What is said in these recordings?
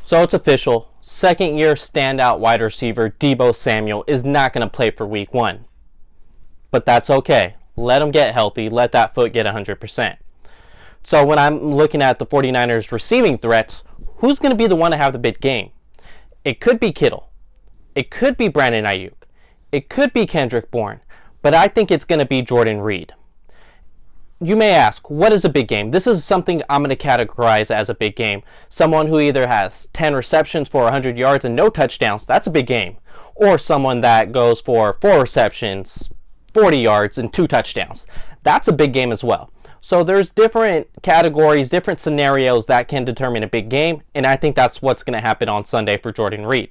So it's official. Second-year standout wide receiver Deebo Samuel is not going to play for week 1. But that's okay. Let him get healthy. Let that foot get 100%. So when I'm looking at the 49ers receiving threats, who's going to be the one to have the big game? It could be Kittle. It could be Brandon Ayuk. It could be Kendrick Bourne. But I think it's going to be Jordan Reed. You may ask, what is a big game? This is something I'm going to categorize as a big game. Someone who either has 10 receptions for 100 yards and no touchdowns, that's a big game. Or someone that goes for 4 receptions, 40 yards, and 2 touchdowns. That's a big game as well. So there's different categories, different scenarios that can determine a big game, and I think that's what's going to happen on Sunday for Jordan Reed.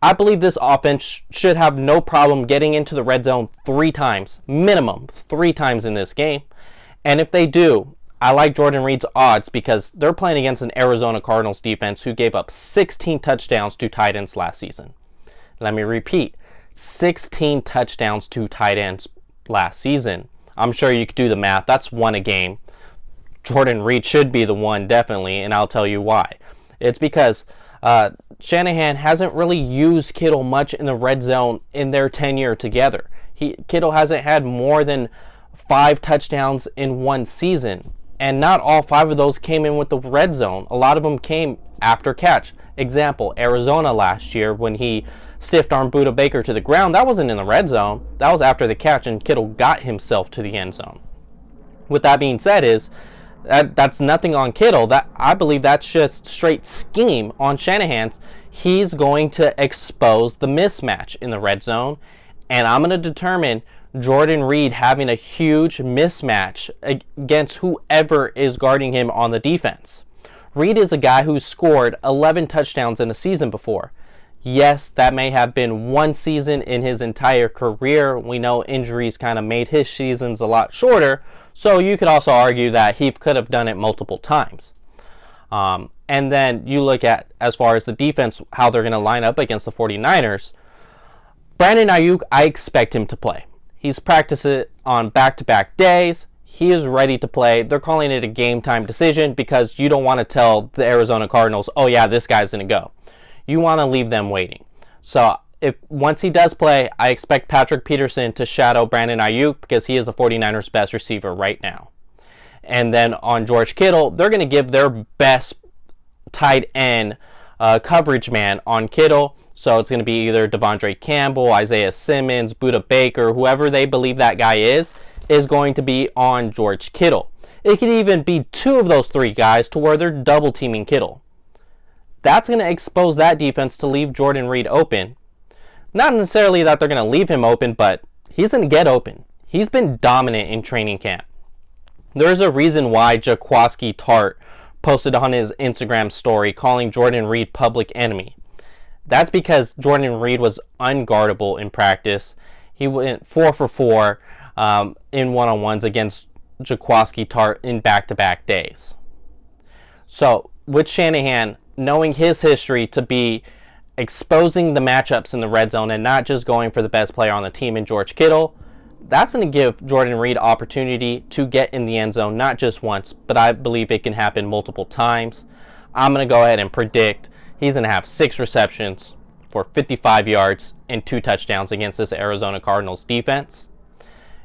I believe this offense should have no problem getting into the red zone 3 times, minimum 3 times in this game. And if they do, I like Jordan Reed's odds because they're playing against an Arizona Cardinals defense who gave up 16 touchdowns to tight ends last season. Let me repeat, 16 touchdowns to tight ends last season. I'm sure you could do the math. That's 1 a game. Jordan Reed should be the one, definitely, and I'll tell you why. It's because Shanahan hasn't really used Kittle much in the red zone in their tenure together. Kittle hasn't had more than 5 touchdowns in 1 season, and not all 5 of those came in with the red zone. A lot of them came after catch. Example, Arizona last year when he stiff-armed Buda Baker to the ground, that wasn't in the red zone. That was after the catch, and Kittle got himself to the end zone. With that being said, that's nothing on Kittle. That I believe that's just straight scheme on Shanahan's. He's going to expose the mismatch in the red zone, and I'm going to determine Jordan Reed having a huge mismatch against whoever is guarding him on the defense. Reed is a guy who's scored 11 touchdowns in a season before. Yes, that may have been 1 season in his entire career. We know injuries kind of made his seasons a lot shorter, so you could also argue that he could have done it multiple times. And then you look at, as far as the defense, how they're going to line up against the 49ers. Brandon Ayuk, I expect him to play. He's practiced it on back-to-back days. He is ready to play. They're calling it a game-time decision because you don't want to tell the Arizona Cardinals, oh yeah, this guy's going to go. You want to leave them waiting. So once he does play, I expect Patrick Peterson to shadow Brandon Ayuk because he is the 49ers' best receiver right now. And then on George Kittle, they're going to give their best tight end coverage man on Kittle. So it's going to be either Devondre Campbell, Isaiah Simmons, Buda Baker, whoever they believe that guy is going to be on George Kittle. It could even be 2 of those 3 guys to where they're double teaming Kittle. That's going to expose that defense to leave Jordan Reed open. Not necessarily that they're going to leave him open, but he's going to get open. He's been dominant in training camp. There's a reason why Jaquiski Tartt posted on his Instagram story calling Jordan Reed public enemy. That's because Jordan Reed was unguardable in practice. He went 4 for 4 in one-on-ones against Jaquiski Tartt in back-to-back days. So with Shanahan, knowing his history to be exposing the matchups in the red zone and not just going for the best player on the team in George Kittle, that's going to give Jordan Reed opportunity to get in the end zone, not just once, but I believe it can happen multiple times. I'm going to go ahead and predict he's going to have 6 receptions for 55 yards and 2 touchdowns against this Arizona Cardinals defense.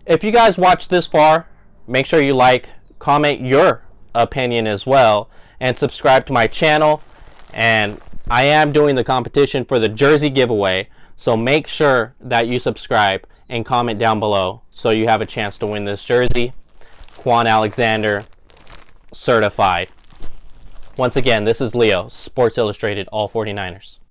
If you guys watched this far, make sure you like, comment your opinion as well, and subscribe to my channel. And I am doing the competition for the jersey giveaway, so make sure that you subscribe and comment down below so you have a chance to win this jersey. Quan Alexander, certified. Once again, this is Leo, Sports Illustrated, all 49ers.